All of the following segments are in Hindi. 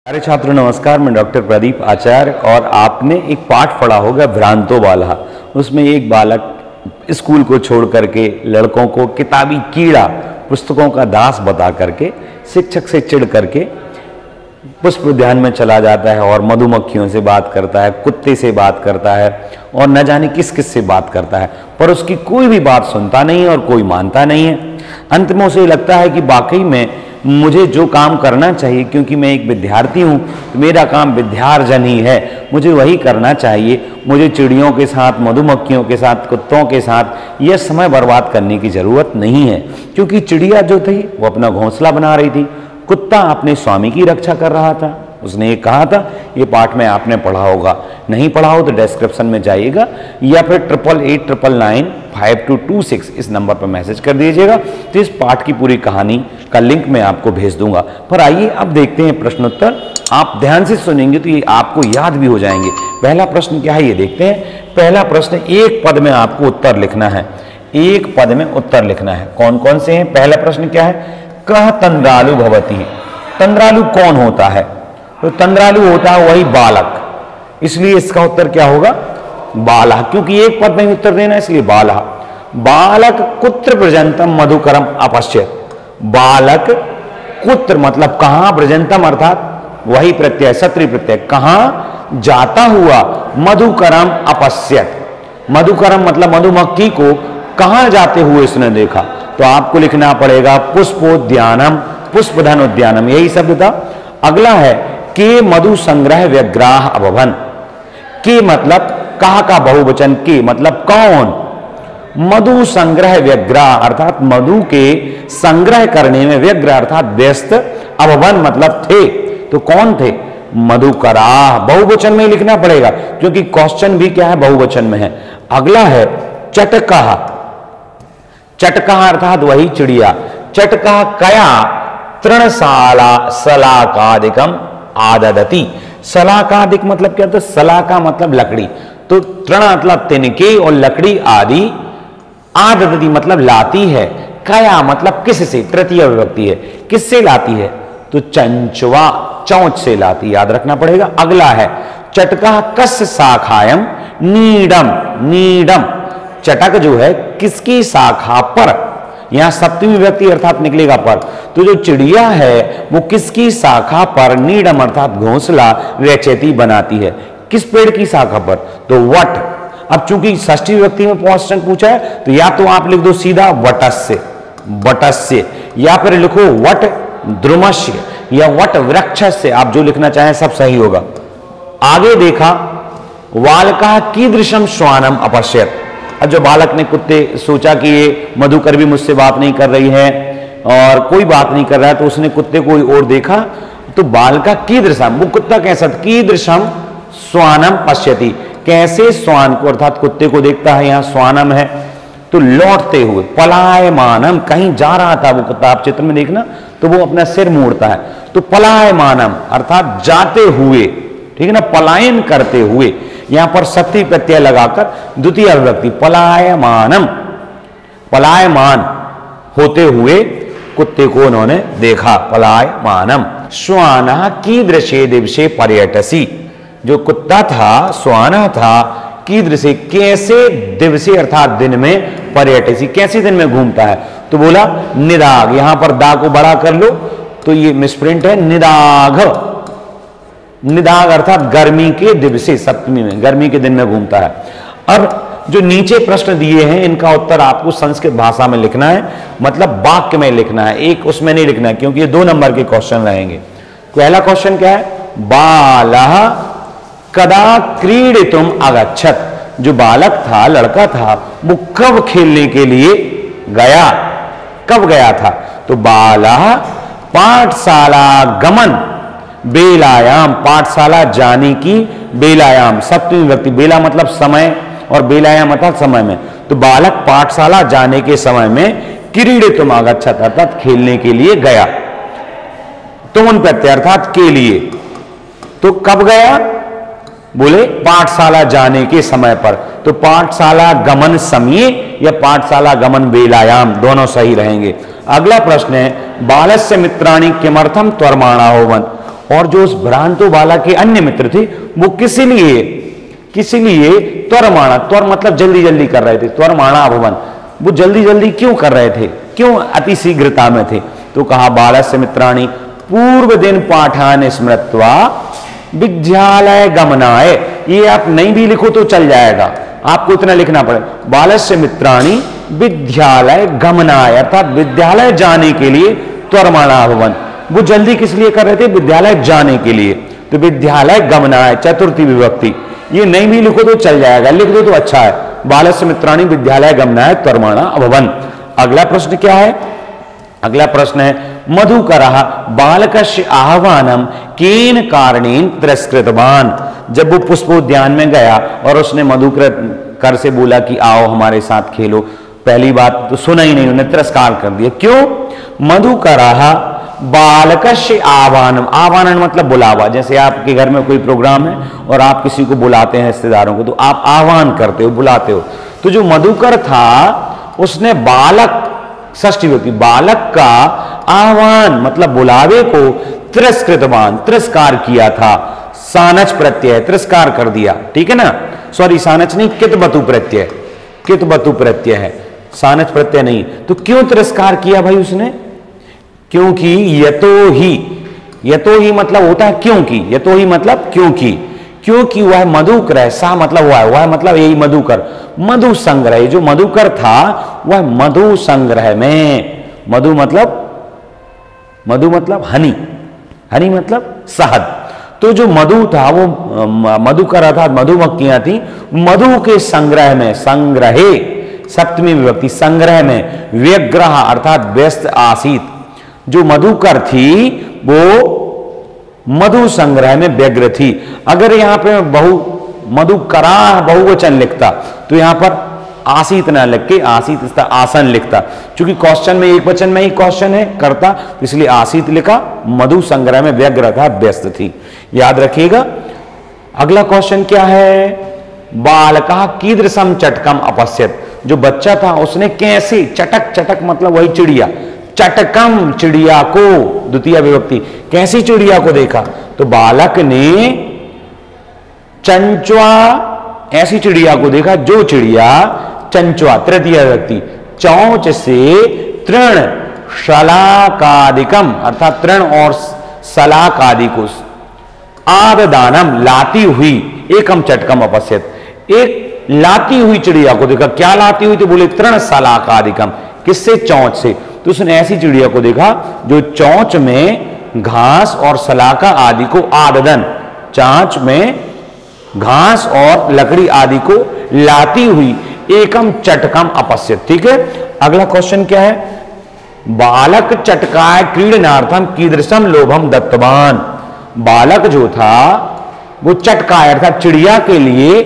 अरे छात्रों नमस्कार, मैं डॉक्टर प्रदीप आचार्य और आपने एक पाठ पढ़ा होगा भ्रांतो बालः। उसमें एक बालक स्कूल को छोड़ करके लड़कों को किताबी कीड़ा, पुस्तकों का दास बता करके शिक्षक से चिढ़ करके पुष्प उद्यान में चला जाता है और मधुमक्खियों से बात करता है, कुत्ते से बात करता है और न जाने किस किस से बात करता है, पर उसकी कोई भी बात सुनता नहीं है और कोई मानता नहीं है। अंत में उसे लगता है कि वाकई में मुझे जो काम करना चाहिए, क्योंकि मैं एक विद्यार्थी हूँ, तो मेरा काम विद्यार्जन ही है, मुझे वही करना चाहिए। मुझे चिड़ियों के साथ, मधुमक्खियों के साथ, कुत्तों के साथ यह समय बर्बाद करने की जरूरत नहीं है, क्योंकि चिड़िया जो थी वो अपना घोंसला बना रही थी, कुत्ता अपने स्वामी की रक्षा कर रहा था। उसने ये कहा था, ये पाठ में आपने पढ़ा होगा, नहीं पढ़ा हो तो डिस्क्रिप्शन में जाइएगा या फिर 8889952226 इस नंबर पर मैसेज कर दीजिएगा, तो इस पाठ की पूरी कहानी का लिंक मैं आपको भेज दूंगा। पर आइए अब देखते हैं प्रश्नोत्तर। आप ध्यान से सुनेंगे तो ये आपको याद भी हो जाएंगे। पहला प्रश्न क्या है ये देखते हैं। पहला प्रश्न, एक पद में आपको उत्तर लिखना है, एक पद में उत्तर लिखना है। कौन कौन से हैं? पहला प्रश्न क्या है? कह तंद्रालु भवति। तंद्रालु कौन होता है? तो तंद्रालु होता है वही बालक, इसलिए इसका उत्तर क्या होगा? बालः, क्योंकि एक पद में उत्तर देना इसलिए बालः। बालक कुत्र व्रजंतम मधुकरम अपश्यत्। बालक कुत्र मतलब कहां, व्रजंतम अर्थात वही प्रत्यय, सत्री प्रत्यय, कहां जाता हुआ, मधुकरम अपश्यत्। मधुकरम मतलब मधुमक्खी को कहां जाते हुए उसने देखा, तो आपको लिखना पड़ेगा पुष्पोद्यानम, पुष्पधन उद्यानम, यही शब्द था। अगला है के मधु संग्रह व्यग्राह अभवन। के मतलब कहा का बहुवचन, के मतलब कौन, मधु संग्रह व्यग्राह अर्थात मधु के संग्रह करने में, व्यग्र अर्थात व्यस्त, अभवन मतलब थे, तो कौन थे? मधुकराह, बहुवचन में लिखना पड़ेगा क्योंकि क्वेश्चन भी क्या है, बहुवचन में है। अगला है चटकह। चटकह अर्थात वही चिड़िया। चटकह कया तृणशाला सलाकादिकम आददति। सलाकादिक मतलब क्या होता है? सलाका मतलब लकड़ी, तो तृण मतलब तिनके और लकड़ी आदि, आददति मतलब लाती है, कया मतलब किससे, तृतीय विभक्ति है, किससे लाती है? तो चंचवा, चौंच से लाती, याद रखना पड़ेगा। अगला है चटका कस्य शाखायम नीडम। नीडम चटक जो है किसकी शाखा पर, यहां सप्तमी विभक्ति अर्थात निकलेगा पर, तो जो चिड़िया है वो किसकी शाखा पर, नीडम अर्थात घोंसला, रचयति बनाती है, किस पेड़ की शाखा पर? तो वट। अब चूंकि षष्ठी विभक्ति में क्वेश्चन पूछा है तो या तो आप लिख दो सीधा वटस्य, वटस्य, या फिर लिखो वट द्रुमस्य या वट वृक्षस्य, आप जो लिखना चाहें सब सही होगा। आगे देखा बालकः कीदृशम श्वानम अपश्यत्। अब जो बालक ने कुत्ते सोचा कि ये मधुकर भी मुझसे बात नहीं कर रही है और कोई बात नहीं कर रहा है, तो उसने कुत्ते को और देखा, तो बालका कीदृशम, वो कुत्ता कैसा था? कीदृशम श्वानम पश्यति, कैसे श्वान को अर्थात कुत्ते को देखता है, यहां श्वानम है, तो लौटते हुए, पलायमानम, कहीं जा रहा था वो कुत्ता, आप चित्र में देखना तो वो अपना सिर मोड़ता है, तो पलायमानम अर्थात जाते हुए, ठीक है ना, पलायन करते हुए, यहां पर सप्तमी प्रत्यय लगाकर द्वितीय विभक्ति, पलायमानम, पलायमान होते हुए कुत्ते को उन्होंने देखा, पलायमानम। श्वानः कीदृशे दिवसे पर्यटसी। जो कुत्ता था, श्वानः था, कीदृशे कैसे, दिवसे अर्थात दिन में, पर्यटसी कैसे दिन में घूमता है, तो बोला निदाग, यहां पर दा को बड़ा कर लो तो ये मिसप्रिंट है, निदाघ। निदाग अर्थात गर्मी के दिवसे, सप्तमी में, गर्मी के दिन में घूमता है। और जो नीचे प्रश्न दिए हैं इनका उत्तर आपको संस्कृत भाषा में लिखना है, मतलब वाक्य में लिखना है, एक उसमें नहीं लिखना है, क्योंकि ये 2 नंबर के क्वेश्चन रहेंगे। पहला क्वेश्चन क्या है? बालः कदा क्रीडितुम अगच्छत्। जो बालक था, लड़का था, वो कब खेलने के लिए गया, कब गया था? तो बालः पाठशाला गमन बेलायाम, पाठशाला जाने की, बेलायाम सप्तमी विभक्ति, बेला मतलब समय और बेलायाम अर्थात समय में, तो बालक पाठशाला जाने के समय में क्रीडितुम अगच्छत् अर्थात खेलने के लिए गया, तुम प्रत्यय अर्थात के लिए, तो कब गया? बोले पाठशाला जाने के समय पर, तो पाठशाला गमन समय या पाठशाला गमन बेलायाम, दोनों सही रहेंगे। अगला प्रश्न है बालस्य मित्राणि किमर्थम त्वरमाणा होवन। और जो उस भ्रांतो बालक के अन्य मित्र थे वो किस लिए त्वरमाणा, त्वर मतलब जल्दी जल्दी कर रहे थे, त्वरमाणा अभवन, वो जल्दी जल्दी क्यों कर रहे थे, क्यों अति शीघ्रता में थे? तो कहा बालस्य मित्राणि पूर्व दिन पाठान स्मृत्वा विद्यालय गमनाय। ये आप नहीं भी लिखो तो चल जाएगा, आपको इतना लिखना पड़े, बालस्य मित्राणि विद्यालय गमनाय, अर्थात विद्यालय जाने के लिए त्वरमाणा अभवन। वो जल्दी किस लिए कर रहे थे? विद्यालय जाने के लिए। तो विद्यालय गमनाय चतुर्थी विभक्ति, ये नहीं भी लिखो तो चल जाएगा, लिख दो तो अच्छा है। बालस्य मित्राणि विद्यालय गमनाय त्वरमाणा अभवन। अगला प्रश्न क्या है? अगला प्रश्न है मधुकरः बालकस्य आह्वानम केन कारणेन तिरस्कृतवान। जब वो पुष्पोद्यान में गया और उसने मधुकर से बोला कि आओ हमारे साथ खेलो, पहली बात तो सुना ही नहीं, उन्हें तिरस्कार कर दिया। क्यों? मधुकरः बालकस्य आह्वानम, आह्वानम मतलब बुलावा। जैसे आपके घर में कोई प्रोग्राम है और आप किसी को बुलाते हैं रिश्तेदारों को, तो आप आह्वान करते हो, बुलाते हो। तो जो मधुकर था उसने बालक, षष्ठी विभक्ति, बालक का आह्वान मतलब बुलावे को तिरस्कृतवान, तिरस्कार किया था। सानच प्रत्यय, तिरस्कार कर दिया, ठीक है ना, सॉरी सानच नहीं, कितबतु प्रत्यय, कितबतु प्रत्यय है, सानच प्रत्यय नहीं। तो क्यों तिरस्कार किया भाई उसने? क्योंकि यतो ही मतलब होता है क्योंकि, यतो ही मतलब क्योंकि वह मधुकर है, सा मतलब वह मतलब यही मधुकर, मधु संग्रह, जो मधुकर था वह मधु संग्रह में, मधु मतलब हनी, हनी मतलब शहद। तो जो मधु था वो मधुकर अर्थात मधुमक्खियां थी, मधु के संग्रह में, संग्रहे सप्तमी विभक्ति, संग्रह में, व्यग्रह अर्थात व्यस्त आसीत। जो मधुकर थी वो मधु संग्रह में व्यग्र थी। अगर यहां पे मधुकरा बहुवचन लिखता तो यहां पर आसीत ना लिख के आसीत इसका आसन लिखता, क्योंकि क्वेश्चन में एक वचन में ही क्वेश्चन है करता, इसलिए आसीत लिखा। मधु संग्रह में व्यग्र था, व्यस्त थी, याद रखिएगा। अगला क्वेश्चन क्या है? बालका कीदृशम चटकम अपश्यत। जो बच्चा था उसने कैसे, चटक, चटक मतलब वही चिड़िया, चटकम चिड़िया को, द्वितीय विभक्ति, कैसी चिड़िया को देखा? तो बालक ने चंचुआ, ऐसी चिड़िया को देखा जो चिड़िया चंचुआ, तृतीय विभक्ति, चौंच से तृण शलाकादिकम अर्थात तृण और सलाक आदि को, आददानम लाती हुई, एकम चटकम अपश्यत, एक लाती हुई चिड़िया को देखा। क्या लाती हुई? तो बोले तृण सलाकादिकम, किससे? चौंच से। तो उसने ऐसी चिड़िया को देखा जो चौंच में घास और सलाका आदि को, आददन चांच में घास और लकड़ी आदि को लाती हुई, एकम चटकम अपश्यत। ठीक है, अगला क्वेश्चन क्या है? बालक चटकाय क्रीडनार्थम कीदृशम लोभम दत्तवान। बालक जो था वो चटकाय अर्थात चिड़िया के लिए,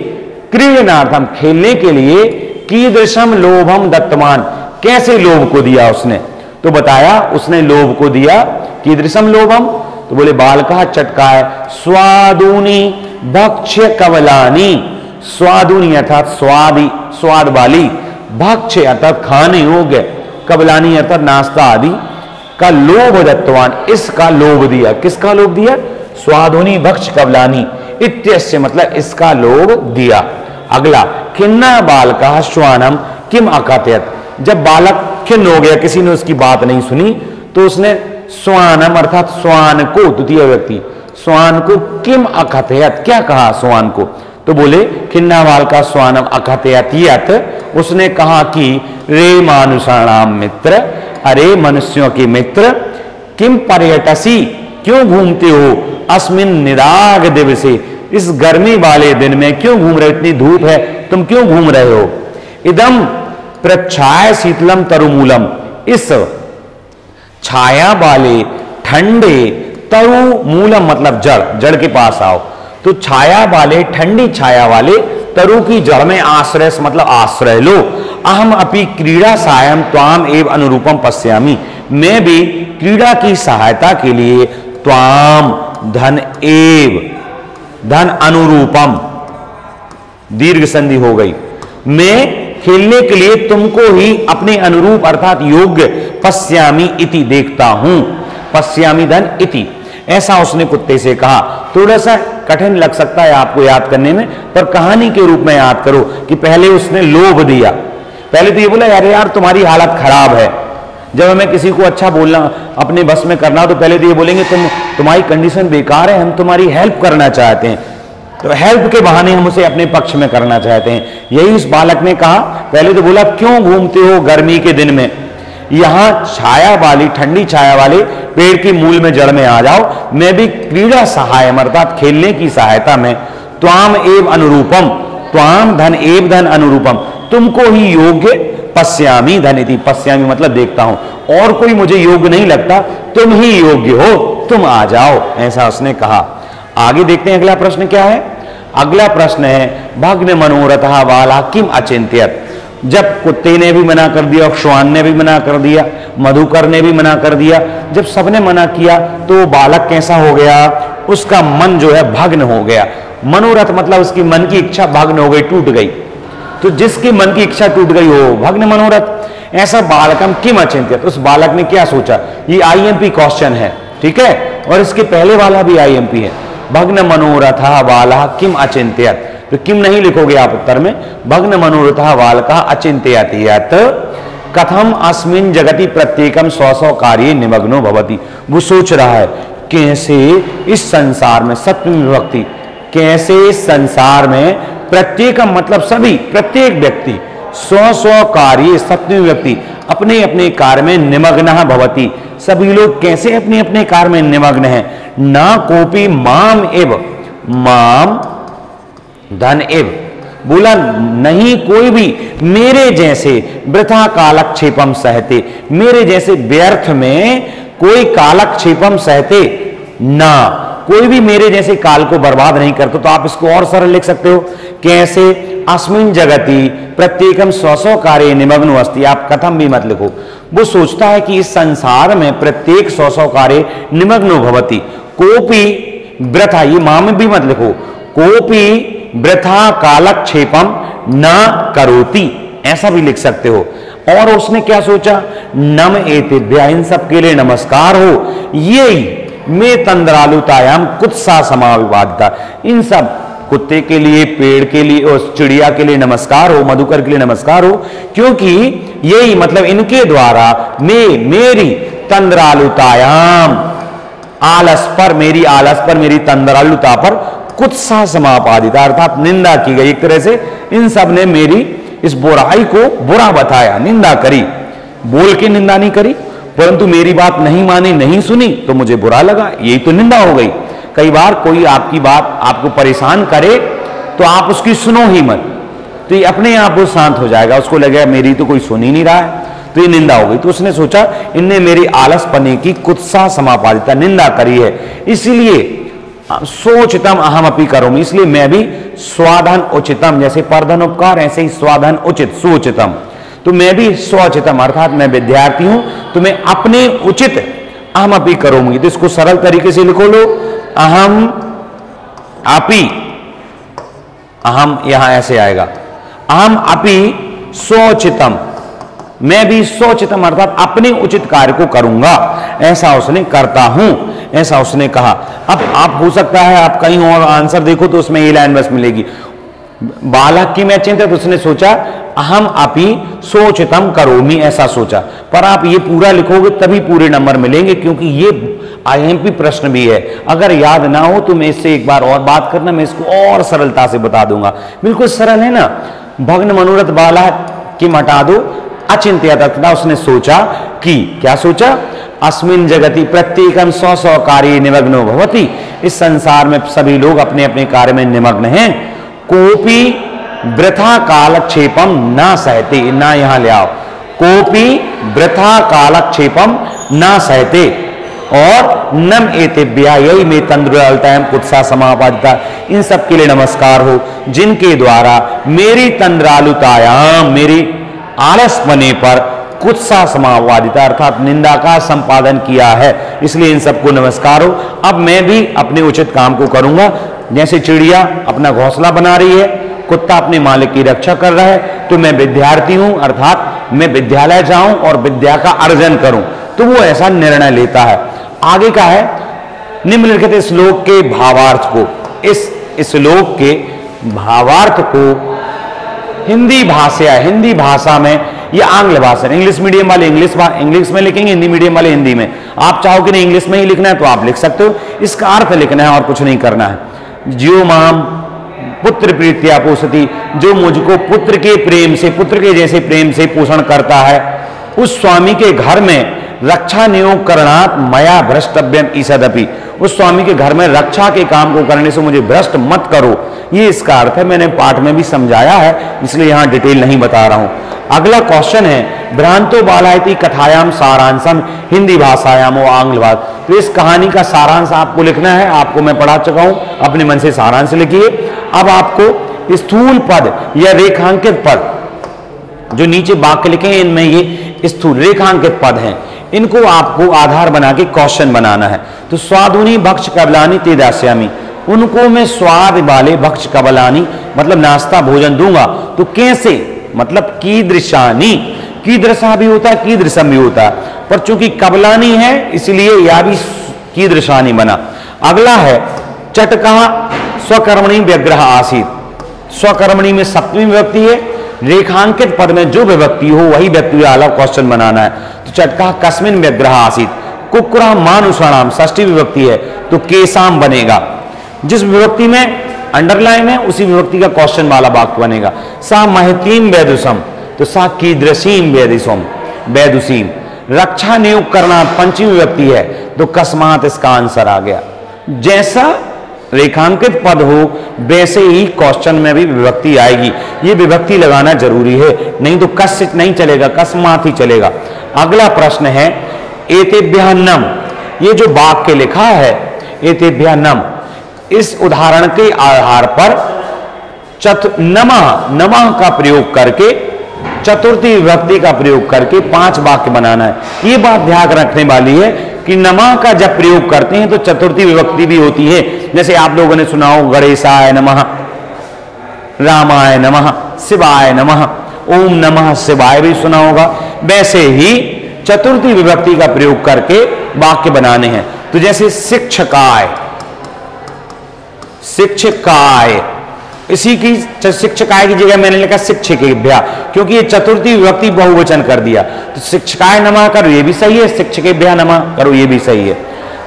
क्रीडनार्थम खेलने के लिए, कीदृशम लोभम दत्तवान कैसे लोभ को दिया उसने? तो बताया उसने लोभ को दिया, कीदृशम लोभम, तो बोले बालका चटकाय स्वादुनी भक्ष्य कवलानी, स्वादुनी अर्थात स्वादी, स्वाद वाली, भक्ष्य अर्थात खाने योग्य, कवलानी अर्थात नाश्ता आदि का लोभ दत्तवान, इसका लोभ दिया। किसका लोभ दिया? स्वादुनी भक्ष्य कवलानी इत्यस्य मतलब इसका लोभ दिया। अगला, खिन्ना बालका श्वानम किम अकथयत। जब बालक खिन्न हो गया, किसी ने उसकी बात नहीं सुनी, तो उसने स्वानम अर्थात स्वान को, द्वितीय व्यक्ति, स्वान को किम अकथयत, क्या कहा स्वान को? तो बोले खिन्ना बालका स्वानम अकथयत यत, उसने कहा कि रे मानुषाणाम मित्र, अरे मनुष्यों के मित्र, किम पर्यटसी, क्यों घूमते हो, अस्मिन निदाग दिवसे, इस गर्मी वाले दिन में क्यों घूम रहे हो, इतनी धूप है तुम क्यों घूम रहे हो? इदम प्रच्छाय शीतलम तरुमूलम, इस छाया वाले ठंडे, तरु मूलम मतलब जड़, जड़ के पास आओ, तो छाया वाले, ठंडी छाया वाले तरु की जड़ में आश्रय मतलब आश्रय लो। अहम अपि क्रीड़ा सायम त्वाम एव अनुरूपम पश्यामि, मैं भी क्रीड़ा की सहायता के लिए त्वाम धन एव, धन अनुरूपम, दीर्घ संधि हो गई, मैं खेलने के लिए तुमको ही अपने अनुरूप अर्थात योग्य, पश्यामि इति देखता हूं, पश्यामि धन इति, ऐसा उसने कुत्ते से कहा। थोड़ा सा कठिन लग सकता है आपको याद करने में, पर कहानी के रूप में याद करो कि पहले उसने लोभ दिया। पहले तो ये बोला यार तुम्हारी हालत खराब है। जब हमें किसी को अच्छा बोलना, अपने बस में करना, तो पहले तो ये बोलेंगे तुम्हारी कंडीशन बेकार है, हम तुम्हारी हेल्प करना चाहते हैं। तो हेल्प के बहाने हम उसे अपने पक्ष में करना चाहते हैं। यही उस बालक ने कहा। पहले तो बोला क्यों घूमते हो गर्मी के दिन में, यहां छाया वाली, ठंडी छाया वाले पेड़ की मूल में, जड़ में आ जाओ। मैं भी क्रीड़ा सहाय, अर्थात खेलने की सहायता में, त्वाम एव अनुरूपम, त्वाम धन एव धन अनुरूपम, तुमको ही योग्य पश्यामी धनिति, पश्यामी मतलब देखता हूं, और कोई मुझे योग्य नहीं लगता, तुम ही योग्य हो, तुम आ जाओ, ऐसा उसने कहा। आगे देखते हैं अगला प्रश्न क्या है। अगला प्रश्न है भग्न मनोरथा बाला किम अचिंत्यत। जब कुत्ते ने भी मना कर दिया, श्वान ने भी मना कर दिया, मधुकर ने भी मना कर दिया, जब सबने मना किया तो बालक कैसा हो गया, उसका मन जो है भग्न हो गया। मनोरथ मतलब उसकी मन की इच्छा भग्न हो गई, टूट गई। तो जिसकी मन की इच्छा टूट गई हो भग्न मनोरथ। ऐसा बालकम किम अचिंत्यत, उस बालक ने क्या सोचा। ये आईएमपी क्वेश्चन है, ठीक है, और इसके पहले वाला भी आईएमपी है। भग्न मनोरथा बाला किम अचिंत्यत, तो किम नहीं लिखोगे आप उत्तर में, भग्न मनोरथा बालका अचिंत्यत यत कथम अस्मिन जगति प्रत्येकम स्व स्व कार्ये निमग्नो भवति। वो सोच रहा है कैसे इस संसार में, सप्तमी विभक्ति, कैसे इस संसार में प्रत्येकम मतलब सभी, प्रत्येक व्यक्ति, स्व स्व कार्य, सप्तमी विभक्ति, अपने अपने कार्य में निमग्न भवति, सभी लोग कैसे अपने अपने कार्य में निमग्न हैं। ना कोपी माम एव, माम धन एव, बोला नहीं कोई भी मेरे जैसे वृथा कालक्षेपम सहते, मेरे जैसे व्यर्थ में कोई कालक्षेपम सहते, ना कोई भी मेरे जैसे काल को बर्बाद नहीं करता। तो आप इसको और सरल लिख सकते हो, कैसे, अस्मिन जगति प्रत्येकम स्व स्व कार्य निमग्नो अस्ति। आप कथम भी मत लिखो, वो सोचता है कि इस संसार में प्रत्येक स्व स्व कार्य निमग्नो भवति। कोपी वृथा, ये माम भी मत लिखो, कोपी वृथा कालक्षेपम न करोति, ऐसा भी लिख सकते हो। और उसने क्या सोचा, नम एतेभ्य, इन सब के लिए नमस्कार हो, ये में तंद्रालुतायाम कुत्सा समाविवादिता, इन सब कुत्ते के लिए, पेड़ के लिए और चिड़िया के लिए नमस्कार हो, मधुकर के लिए नमस्कार हो, क्योंकि यही मतलब इनके द्वारा मेरी तंद्रालुतायाम, आलस पर, मेरी आलस पर, मेरी तंद्रालुता पर कुत्सा समापादिता, अर्थात निंदा की गई। एक तरह से इन सब ने मेरी इस बुराई को बुरा बताया, निंदा करी, बोल के निंदा नहीं करी, परंतु मेरी बात नहीं मानी, नहीं सुनी तो मुझे बुरा लगा, यही तो निंदा हो गई। कई बार कोई आपकी बात आपको परेशान करे तो आप उसकी सुनो ही मत, तो ये अपने आप वो शांत हो जाएगा, उसको लगेगा मेरी तो कोई सुन ही नहीं रहा है, तो ये निंदा हो गई। तो उसने सोचा इनने मेरी आलस पने की कुत्सा समापादिता, निंदा करी है, इसलिए सोचितम अहम अपि करोमि, इसलिए मैं भी स्वाधन उचितम, जैसे परधन उपकार ऐसे ही स्वाधन उचित, सोचितम, तो मैं भी स्वचितम, अर्थात मैं विद्यार्थी हूं तो मैं अपने उचित अहम अपि करोमि। तो इसको सरल तरीके से लिखो लो, अहम अपि, अहम यहां ऐसे आएगा, अहम अपि स्वचितम, मैं भी स्वचितम अर्थात अपने उचित कार्य को करूंगा, ऐसा उसने करता हूं, ऐसा उसने कहा। अब आप हो सकता है आप कहीं और आंसर देखो तो उसमें ये लाइन बस मिलेगी, बालक की मैं चिंता, तो उसने सोचा अहम अपि सोचितम करोमि, ऐसा सोचा। पर आप ये पूरा लिखोगे तभी पूरे नंबर मिलेंगे, क्योंकि ये आईएमपी प्रश्न भी है। अगर याद ना हो तो मैं इससे एक बार और बात करना, मैं इसको और सरलता से बता दूंगा। बिल्कुल सरल है ना, भग्न मनोरथ बाला की हटा दो, अचिंत्यत, उसने सोचा कि, क्या सोचा, अस्मिन जगति प्रत्येकम स्व स्व कार्य निमग्नो भवति, इस संसार में सभी लोग अपने अपने कार्य में निमग्न हैं, कोपी वृथा कालक्षेपम ना सहते, ना यहां ले आओ, कोपी वृथा कालक्षेपम ना सहते, और नम एतेभ्य, यही में तंद्रालुतायाम कुत्सा समापादिता, इन सब के लिए नमस्कार हो जिनके द्वारा मेरी तंद्रालुतायाम, मेरी आलस बने पर कुत्सा समावादिता अर्थात निंदा का संपादन किया है, इसलिए इन सबको नमस्कार हो। अब मैं भी अपने उचित काम को करूंगा, जैसे चिड़िया अपना घोंसला बना रही है, कुत्ता अपने मालिक की रक्षा कर रहा है, तो मैं विद्यार्थी हूं अर्थात मैं विद्यालय जाऊं और विद्या का अर्जन करूं, तो वो ऐसा निर्णय लेता है। आगे का है निम्नलिखित श्लोक के भावार्थ को, इस श्लोक के भावार्थ को हिंदी भाषा में या आंग्ल भाषा, इंग्लिश मीडियम वाले इंग्लिश में लिखेंगे, हिंदी मीडियम वाले हिंदी में। आप चाहो कि नहीं इंग्लिश में ही लिखना है तो आप लिख सकते हो, इसका अर्थ लिखना है और कुछ नहीं करना है। ज्यो माम पुत्र प्रीत्या पोषति, जो मुझको पुत्र के प्रेम से, पुत्र के जैसे प्रेम से पोषण करता है, उस स्वामी के घर में रक्षा नियोग करणात् मया भ्रष्टव्यम ईसदपि, उस स्वामी के घर में रक्षा के काम को करने से मुझे भ्रष्ट मत करो, ये इसका अर्थ है। मैंने पाठ में भी समझाया है, इसलिए यहां डिटेल नहीं बता रहा हूं। अगला क्वेश्चन है भ्रांतो बालायति कथायाम सारांशम हिंदी भाषायाम व आंग्ल भाषा। तो इस कहानी का सारांश आपको लिखना है, आपको मैं पढ़ा चुका हूं, अपने मन से सारांश लिखिए। अब आपको स्थूल पद या रेखांकित पद जो नीचे वाक्य लिखे हैं, इनमें ये स्थूल रेखांकित पद हैं, इनको आपको आधार बना के क्वेश्चन बनाना है। तो स्वादुनी भक्ष कबलानी ते दास्यामि, उनको मैं स्वाद वाले भक्ष कबलानी मतलब नाश्ता भोजन दूंगा। तो कैसे, मतलब कीदृशानी, कीदृशा भी होता है, कीदृशम भी होता है, पर चूंकि कबलानी है इसलिए यह भी कीदृशानी बना। अगला है चटका स्वकर्मणी व्यग्रह आसीत, स्वकर्मणी में सप्तमी विभक्ति है, रेखांकित पद में जो विभक्ति हो वही व्यक्ति वाला क्वेश्चन बनाना है। तो चटका कस्मिन व्यग्रह आसीत, कुक्कुरा मानुषाणाम षष्ठी विभक्ति है तो केसाम बनेगा, जिस विभक्ति में अंडरलाइन है उसी विभक्ति का क्वेश्चन वाला वाक्य बनेगा। सा महतीम वैदुषम, तो सा कीदृशीम वैदुषीम, रक्षा नियोग करना पंचमी विभक्ति है तो कस्मात इसका आंसर आ गया। जैसा रेखांकित पद हो वैसे ही क्वेश्चन में भी विभक्ति आएगी, ये विभक्ति लगाना जरूरी है, नहीं तो कस्य नहीं चलेगा, कस्मात ही चलेगा। अगला प्रश्न है एतेभ्यः नम, ये जो वाक्य लिखा है एतेभ्यः नम, इस उदाहरण के आधार पर नमः का प्रयोग करके, चतुर्थी विभक्ति का प्रयोग करके 5 वाक्य बनाना है। ये बात ध्यान रखने वाली है कि नमः का जब प्रयोग करते हैं तो चतुर्थी विभक्ति भी होती है। जैसे आप लोगों ने सुना हो गणेशाय नमः, रामाय नमः, शिवाय नमः, ओम नमः शिवाय भी सुना होगा। वैसे ही चतुर्थी विभक्ति का प्रयोग करके वाक्य बनाने हैं। तो जैसे शिक्षकाय, शिक्षकाय, इसी की शिक्षकाय की जगह मैंने लिखा शिक्षकेभ्यः, क्योंकि ये चतुर्थी विभक्ति बहुवचन कर दिया। तो शिक्षकाय नमः करो ये भी सही है, शिक्षकेभ्यः नमः करो ये भी सही है।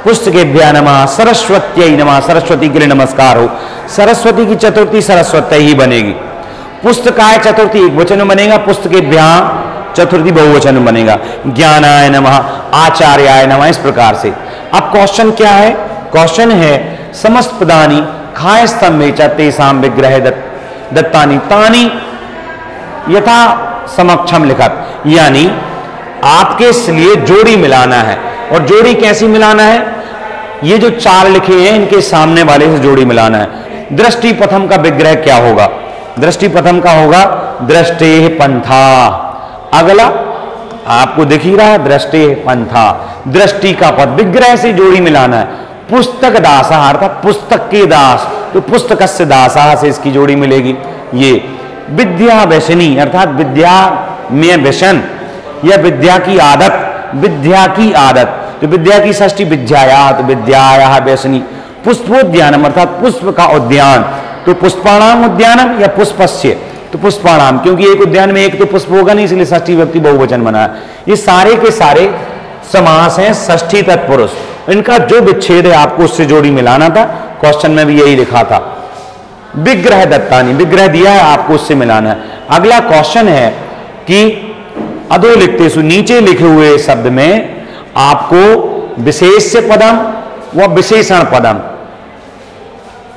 पुस्तकेभ्यः नमः, सरस्वत्यै नमः, सरस्वती के लिए नमस्कार हो, सरस्वती की चतुर्थी सरस्वत्यै ही बनेगी। पुस्तकाय चतुर्थी एक वचन में बनेगा, पुस्तकेभ्यः चतुर्थी बहुवचन में बनेगा। ज्ञानाय नमः, आचार्याय नमः, इस प्रकार से। अब क्वेश्चन क्या है, क्वेश्चन है समस्त पदानी खाय स्तंभे च तेषां विग्रह दत्तानि तानि यथा समक्षम लिखत, यानी आपके लिए जोड़ी मिलाना है। और जोड़ी कैसी मिलाना है, ये जो 4 लिखे हैं इनके सामने वाले से जोड़ी मिलाना है। दृष्टि प्रथम का विग्रह क्या होगा, दृष्टि प्रथम का होगा दृष्टे पंथा। अगला आपको दिख ही रहा है दृष्टे पंथा, दृष्टि का पद, विग्रह से जोड़ी मिलाना है। पुस्तक दासा अर्थात पुस्तक के दास, तो पुस्तकस्य दासा से इसकी जोड़ी मिलेगी। ये विद्या व्यसनी अर्थात विद्या में व्यसन या विद्या की आदत, विद्या की आदत, तो विद्या की षष्ठी विद्यायात, विद्याया व्यसनी। पुष्पोद्यानम अर्थात पुष्प का उद्यान, तो पुष्पाणाम उद्यानम या पुष्पस्य, तो पुष्पाणाम, क्योंकि एक उद्यान में एक तो पुष्प होगा नहीं इसलिए षष्ठी व्यक्ति बहुवचन बना है। ये सारे के सारे समास हैं षष्ठी तत्पुरुष, इनका जो विच्छेद है आपको उससे जोड़ी मिलाना था। क्वेश्चन में भी यही लिखा था। विग्रह दत्तानि, विग्रह दिया है आपको उससे मिलाना है। अगला क्वेश्चन है कि अधोलिखितेषु, नीचे लिखे हुए शब्द में आपको विशेष्य पदम व विशेषण पदम,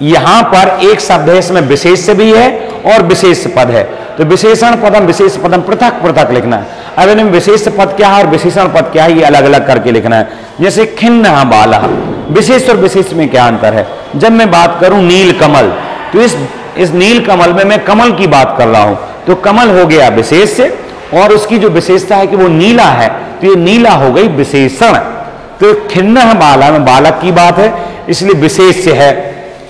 यहां पर एक शब्द है इसमें विशेष्य भी है और विशेष पद है, तो विशेषण पदम विशेष पदम पृथक पृथक लिखना है। अब इनमें विशेष पद क्या है और विशेषण पद क्या है ये अलग अलग करके लिखना है। जैसे खिन्नः बालः, विशेष और विशेष में क्या अंतर है। जब मैं बात करूं नील कमल, तो इस नील कमल में मैं कमल की बात कर रहा हूं, तो कमल हो गया विशेष से, और उसकी जो विशेषता है कि वो नीला है, तो ये नीला हो गई विशेषण। तो खिन्नः बालः में बालक की बात है इसलिए विशेष से है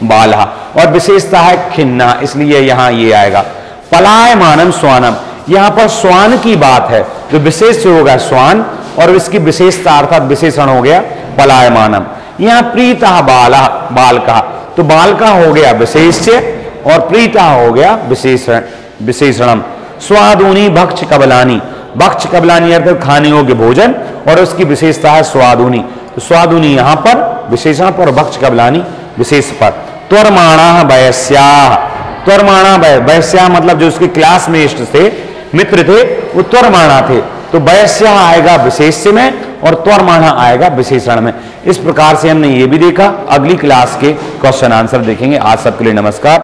बालः, और विशेषता है खिन्ना इसलिए यहां ये आएगा। पलायमानम स्वानम, यहां पर स्वान की बात है तो विशेष से होगा स्वान, और इसकी विशेषता अर्थात विशेषण हो गया पलायमानम। यहाँ प्रीता बाला बाल का, तो बाल का हो गया विशेष्य और प्रीता हो गया विशेषण विशेषणम। स्वादुनी भक्ष कबलानी, भक्ष कबलानी अर्थात खाने योग्य भोजन और उसकी विशेषता है स्वादुनी, तो स्वादुनी यहां पर विशेषण पर, भक्ष कबलानी विशेष पर। त्वरमाणा वयस्या, त्वरमाणा वयस्या मतलब जो उसके क्लासमेट थे, मित्र थे, वो त्वरमाणा थे, तो वयस्या आएगा विशेष्य में और त्वरमाणा आएगा विशेषण में। इस प्रकार से हमने ये भी देखा। अगली क्लास के क्वेश्चन आंसर देखेंगे। आज सबके लिए नमस्कार।